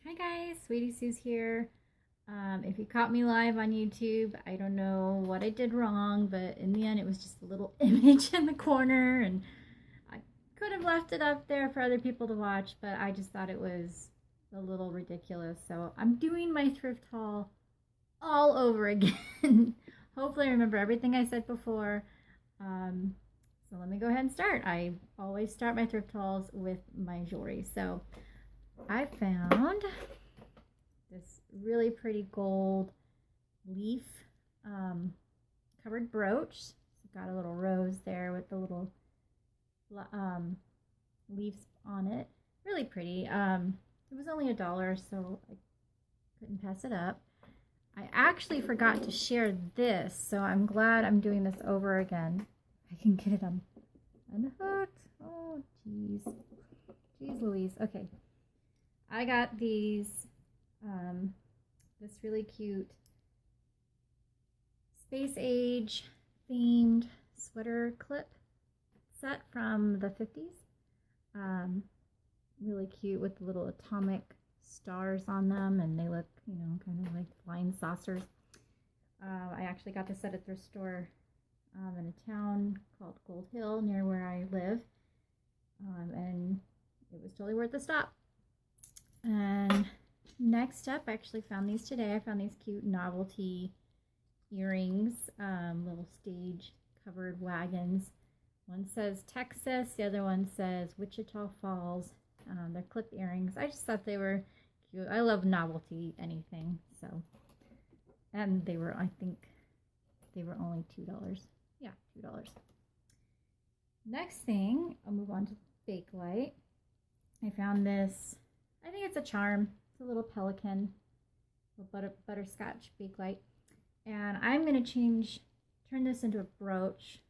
Hi guys, Sweetie Sue's here. If you caught me live on YouTube, I don't know what I did wrong, but in the end it was just a little image in the corner, and I could have left it up there for other people to watch, but I just thought it was a little ridiculous. So I'm doing my thrift haul all over again. Hopefully I remember everything I said before. So let me go ahead and start. I always start my thrift hauls with my jewelry. So I found this really pretty gold leaf covered brooch. It's got a little rose there with the little leaves on it. Really pretty. It was only $1, so I couldn't pass it up. I actually forgot to share this, so I'm glad I'm doing this over again. I can get it unhooked. Oh, jeez. Jeez Louise. Okay. I got these, this really cute space age themed sweater clip set from the 50s. Really cute with little atomic stars on them, and they look, you know, kind of like flying saucers. I actually got this at a thrift store in a town called Gold Hill near where I live, and it was totally worth the stop. And next up, I actually found these today. I found these cute Novelty earrings, little stage covered wagons. One says Texas, the other one says Wichita Falls. They're clip earrings. I just thought they were cute. I love Novelty anything, so. And they were, I think, they were only $2. Yeah, $2. Next thing, I'll move on to Bakelite. I found this, I think it's a charm. It's a little pelican, a butterscotch Bakelite. And I'm going to turn this into a brooch.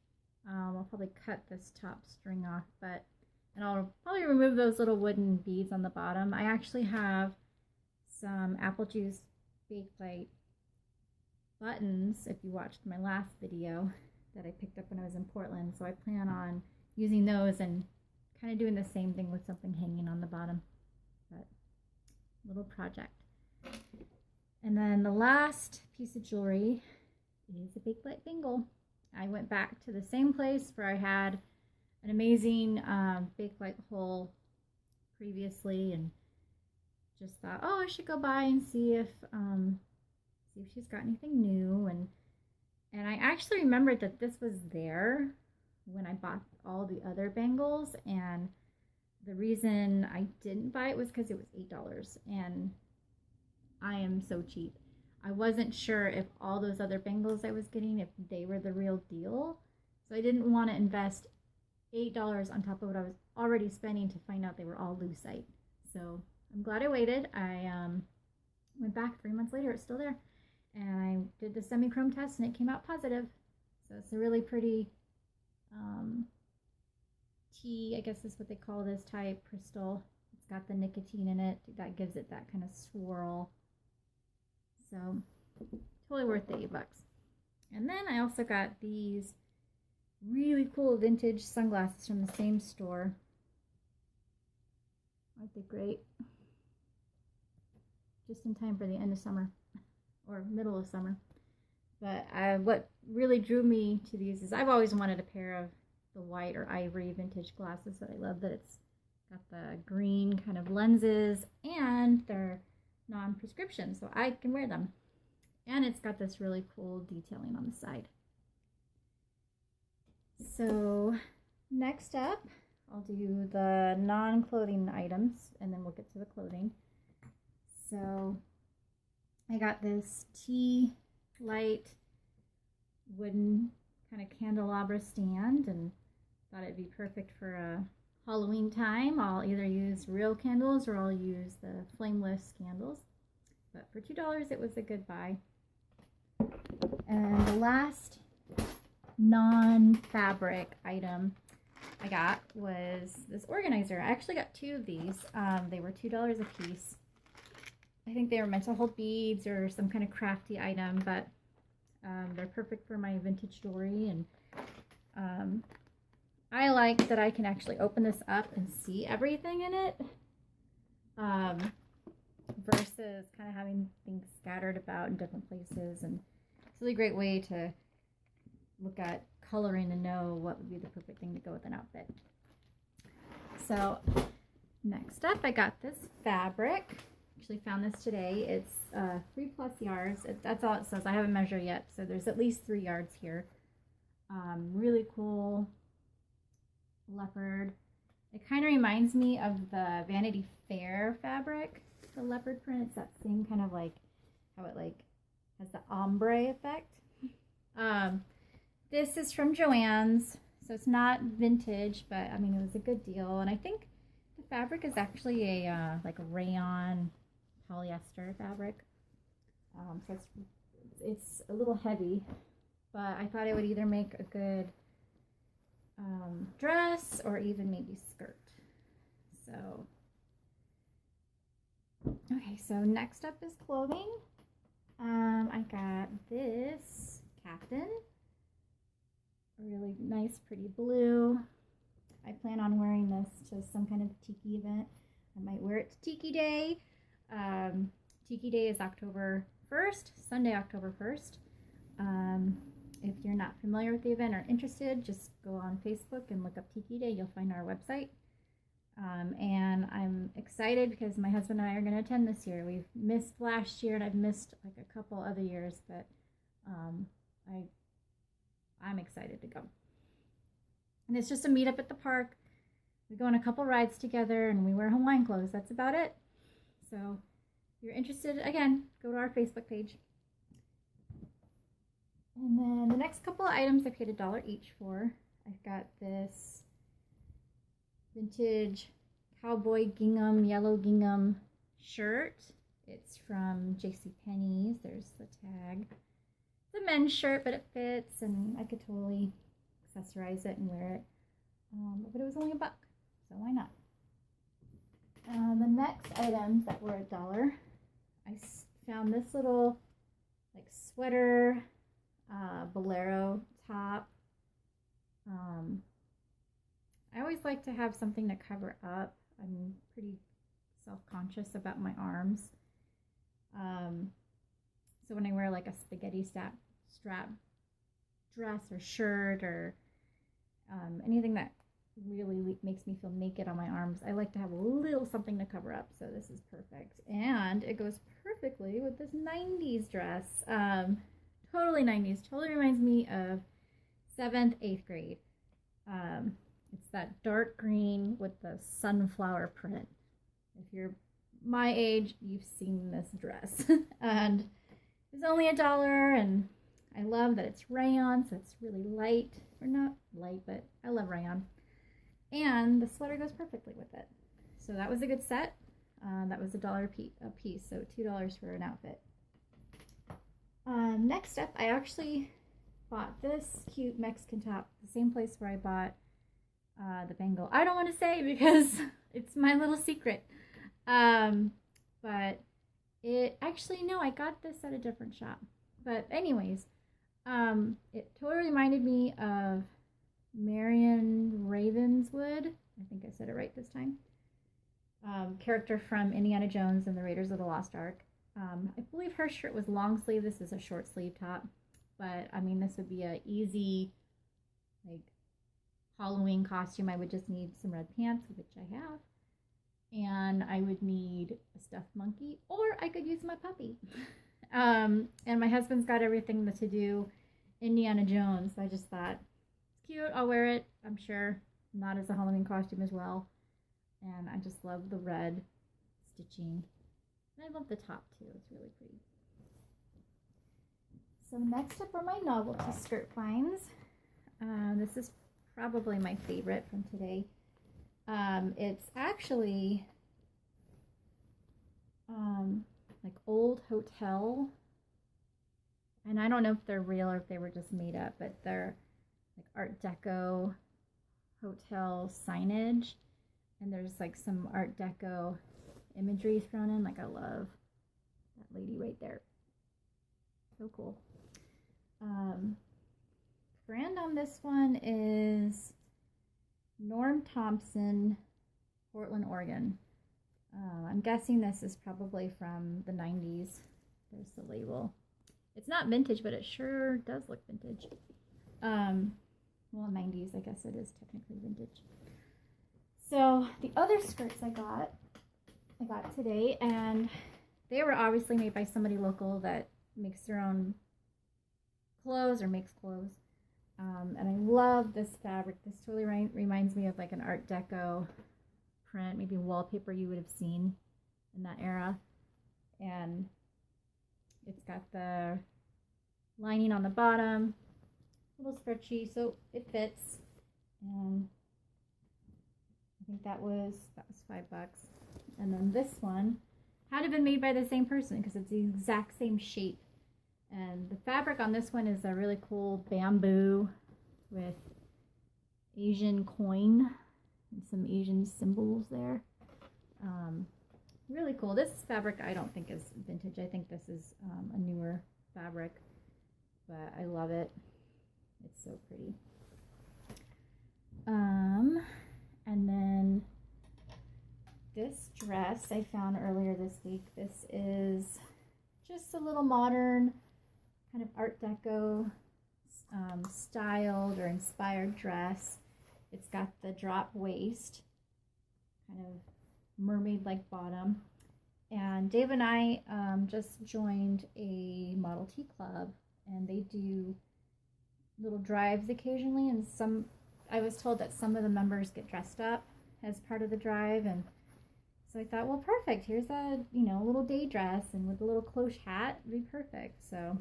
I'll probably cut this top string off, and I'll probably remove those little wooden beads on the bottom. I actually have some apple juice Bakelite buttons, if you watched my last video, that I picked up when I was in Portland. So I plan on using those and kind of doing the same thing with something hanging on the bottom. But little project. And then the last piece of jewelry is a Bakelite bangle. I went back to the same place where I had an amazing Bakelite hole previously, and just thought, oh, I should go by and see if she's got anything new. And I actually remembered that this was there when I bought all the other bangles, and the reason I didn't buy it was because it was $8, and I am so cheap. I wasn't sure if all those other bangles I was getting, if they were the real deal, so I didn't want to invest $8 on top of what I was already spending to find out they were all lucite. So I'm glad I waited. I went back 3 months later, it's still there, and I did the semi-chrome test and it came out positive. So it's a really pretty tea, I guess is what they call this type, crystal. It's got the nicotine in it that gives it that kind of swirl. So totally worth the $8. And then I also got these really cool vintage sunglasses from the same store. Aren't they great? Just in time for the end of summer or middle of summer. But what really drew me to these is I've always wanted a pair of the white or ivory vintage glasses, but I love that it's got the green kind of lenses and they're non-prescription, so I can wear them. And it's got this really cool detailing on the side. So next up, I'll do the non-clothing items, and then we'll get to the clothing. So I got this tea light wooden kind of candelabra stand, and thought it'd be perfect for a Halloween time. I'll either use real candles or I'll use the flameless candles. But for $2, it was a good buy. And the last non-fabric item I got was this organizer. I actually got two of these. They were $2 a piece. I think they were meant to hold beads or some kind of crafty item, but they're perfect for my vintage jewelry. And I like that I can actually open this up and see everything in it, versus kind of having things scattered about in different places. And it's a really great way to look at coloring and know what would be the perfect thing to go with an outfit. So next up, I got this fabric. Actually found this today. It's 3+ yards. That's all it says. I haven't measured yet, so there's at least 3 yards here. Really cool leopard. It kind of reminds me of the Vanity Fair fabric, the leopard print. It's that same kind of like how it like has the ombre effect. This is from Joann's, so it's not vintage, but I mean it was a good deal. And I think the fabric is actually a like a rayon polyester fabric. So it's a little heavy, but I thought it would either make a good dress or even maybe skirt. So okay, so next up is clothing. I got this caftan, a really nice pretty blue. I plan on wearing this to some kind of tiki event. I might wear it to Tiki Day. Tiki Day is October 1st, Sunday, October 1st. If you're not familiar with the event or interested, just go on Facebook and look up Tiki Day. You'll find our website. And I'm excited because my husband and I are going to attend this year. We've missed last year and I've missed like a couple other years, but I'm excited to go. And it's just a meetup at the park. We go on a couple rides together and we wear Hawaiian clothes. That's about it. So if you're interested, again, go to our Facebook page. And then the next couple of items I paid $1 each for. I've got this vintage cowboy gingham, yellow gingham shirt. It's from JCPenney's. There's the tag. It's a men's shirt, but it fits, and I could totally accessorize it and wear it. But it was only $1, so why not? The next items that were $1, I found this little like sweater bolero top. I always like to have something to cover up. I'm pretty self-conscious about my arms. So when I wear like a spaghetti strap dress or shirt or anything that really makes me feel naked on my arms, I like to have a little something to cover up. So this is perfect. And it goes perfectly with this 90s dress. Totally 90s. Totally reminds me of 7th, 8th grade. It's that dark green with the sunflower print. If you're my age, you've seen this dress. And it was only $1, and I love that it's rayon, so it's really light. Or not light, but I love rayon. And the sweater goes perfectly with it. So that was a good set. That was $1 a piece, so $2 for an outfit. Next up, I actually bought this cute Mexican top, the same place where I bought the bangle. I don't want to say because it's my little secret. But it actually, no, I got this at a different shop. But anyways, it totally reminded me of Marion Ravenswood. I think I said it right this time. Character from Indiana Jones and the Raiders of the Lost Ark. I believe her shirt was long sleeve. This is a short sleeve top. But, I mean, this would be a easy, like, Halloween costume. I would just need some red pants, which I have. And I would need a stuffed monkey. Or I could use my puppy. And my husband's got everything to do Indiana Jones. So I just thought, it's cute. I'll wear it, I'm sure. Not as a Halloween costume as well. And I just love the red stitching. And I love the top, too. It's really pretty. So next up are my Novelty skirt finds. This is probably my favorite from today. It's actually like old hotel, and I don't know if they're real or if they were just made up, but they're like Art Deco hotel signage, and there's like some Art Deco imagery thrown in. Like, I love that lady right there. So cool. Brand on this one is Norm Thompson, Portland, Oregon. I'm guessing this is probably from the 90s. There's the label. It's not vintage, but it sure does look vintage. Well, 90s, I guess it is technically vintage. So the other skirts I got today, and they were obviously made by somebody local that makes their own clothes or makes clothes. And I love this fabric. This totally reminds me of like an Art Deco print, maybe wallpaper you would have seen in that era. And it's got the lining on the bottom, a little stretchy, so it fits. And I think that was $5. And then this one had to have been made by the same person because it's the exact same shape. And the fabric on this one is a really cool bamboo with Asian coin and some Asian symbols there. Really cool. This fabric I don't think is vintage. I think this is a newer fabric, but I love it. It's so pretty. And then this dress I found earlier this week. This is just a little modern kind of Art Deco styled or inspired dress. It's got the drop waist, kind of mermaid-like bottom. And Dave and I just joined a Model T club, and they do little drives occasionally, and I was told that some of the members get dressed up as part of the drive, and so I thought, well, perfect. Here's a, little day dress, and with a little cloche hat, it'd be perfect. So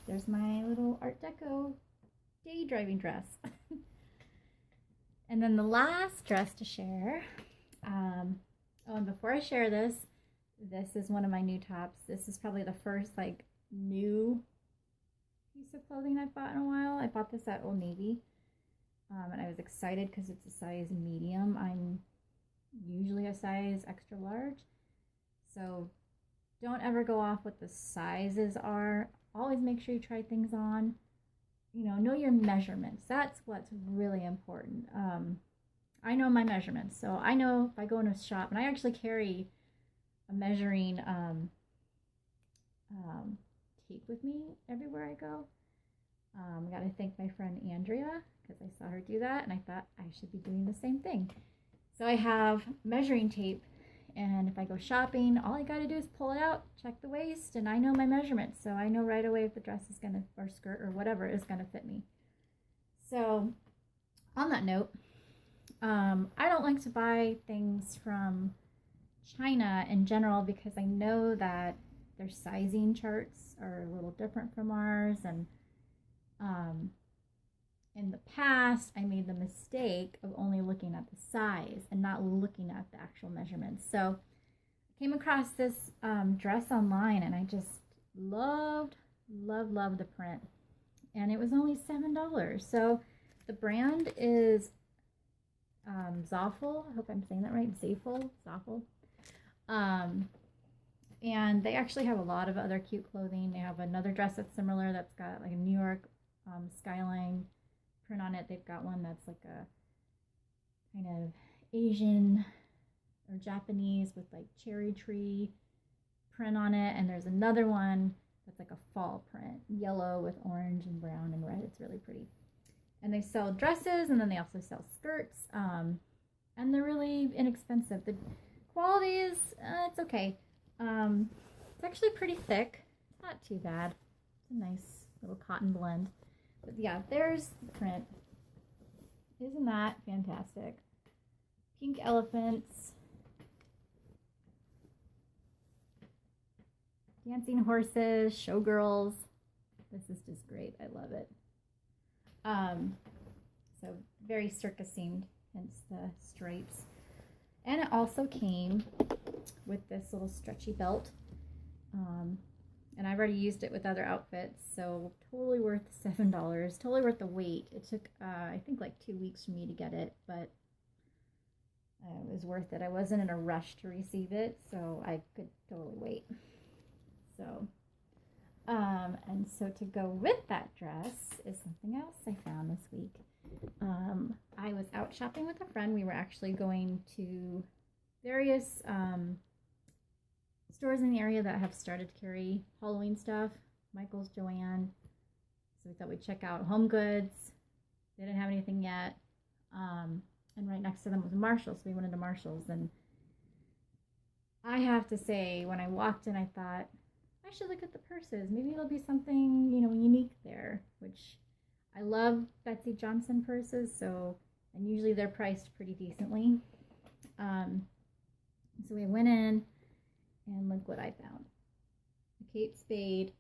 there's my little Art Deco day driving dress. And then the last dress to share, and before I share this is one of my new tops. This is probably the first new piece of clothing I've bought in a while. I bought this at Old Navy, and I was excited because it's a size medium. I'm usually a size extra large, so don't ever go off what the sizes are. Always make sure you try things on. Know your measurements. That's what's really important. I know my measurements, so I know if I go in a shop, and I actually carry a measuring tape with me everywhere I go. I got to thank my friend Andrea because I saw her do that, and I thought I should be doing the same thing. So I have measuring tape, and if I go shopping, all I got to do is pull it out, check the waist, and I know my measurements, so I know right away if the dress is going to, or skirt, or whatever is going to fit me. So on that note, I don't like to buy things from China in general because I know that their sizing charts are a little different from ours, and in the past I made the mistake of only looking at the size and not looking at the actual measurements. So I came across this dress online, and I just loved the print, and it was only $7. So the brand is Zoffel. I hope I'm saying that right. Zoffel. And they actually have a lot of other cute clothing. They have another dress that's similar that's got like a New York skyline print on it. They've got one that's like a kind of Asian or Japanese with like cherry tree print on it, and there's another one that's like a fall print, yellow with orange and brown and red. It's really pretty. And they sell dresses, and then they also sell skirts, and they're really inexpensive. The quality is it's okay. It's actually pretty thick. It's not too bad. It's a nice little cotton blend. But yeah, there's the print. Isn't that fantastic? Pink elephants, dancing horses, showgirls. This is just great. I love it. So very circus themed, hence the stripes. And it also came with this little stretchy belt. And I've already used it with other outfits, so totally worth $7. Totally worth the wait. It took, I think, like 2 weeks for me to get it, but it was worth it. I wasn't in a rush to receive it, so I could totally wait. So, and so to go with that dress is something else I found this week. I was out shopping with a friend. We were actually going to various stores in the area that have started to carry Halloween stuff. Michael's, Joanne. So we thought we'd check out Home Goods. They didn't have anything yet. And right next to them was Marshall's, so we went into Marshall's. And I have to say, when I walked in, I thought, I should look at the purses. Maybe there'll be something, you know, unique there, which I love Betsy Johnson purses, so, and usually they're priced pretty decently. So we went in, and look what I found. A Kate Spade.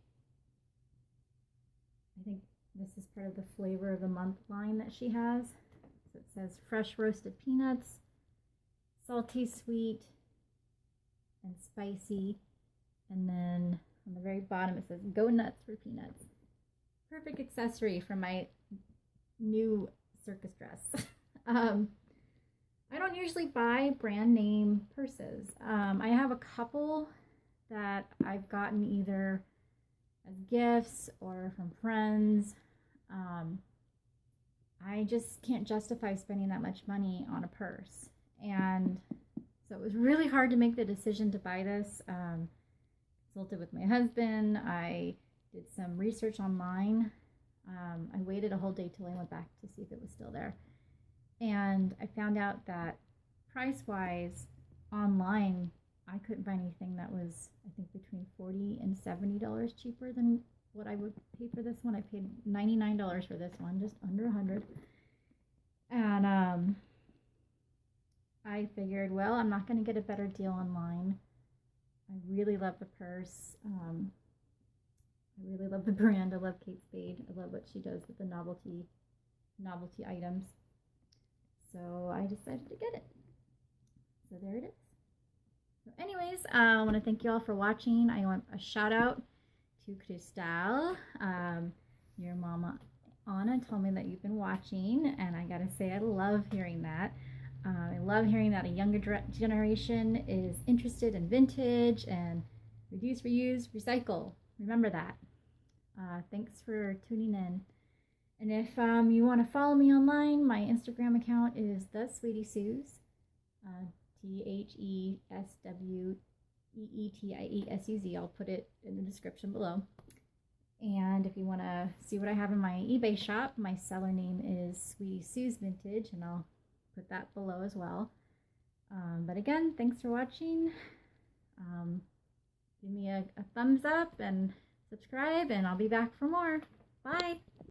I think this is part of the flavor of the month line that she has. So it says fresh roasted peanuts, salty, sweet, and spicy. And then on the very bottom it says go nuts for peanuts. Perfect accessory for my new circus dress. I don't usually buy brand name purses. I have a couple that I've gotten either as gifts or from friends. I just can't justify spending that much money on a purse. And so it was really hard to make the decision to buy this. Consulted with my husband. I did some research online. I waited a whole day till I went back to see if it was still there. And I found out that price-wise, online, I couldn't find anything that was, I think, between $40 and $70 cheaper than what I would pay for this one. I paid $99 for this one, just under $100. And I figured, well, I'm not going to get a better deal online. I really love the purse. I really love the brand. I love Kate Spade. I love what she does with the novelty items. So I decided to get it. So there it is. So anyways, I want to thank you all for watching. I want a shout out to Crystal. Your mama Anna told me that you've been watching, and I gotta say I love hearing that. I love hearing that a younger generation is interested in vintage and reduce, reuse, recycle. Remember that. Thanks for tuning in. And if you want to follow me online, my Instagram account is TheSweetieSuz, TheSweetieSuzz. I'll put it in the description below. And if you want to see what I have in my eBay shop, my seller name is SweetieSuzVintage, and I'll put that below as well. But again, thanks for watching. Give me a thumbs up and subscribe, and I'll be back for more. Bye!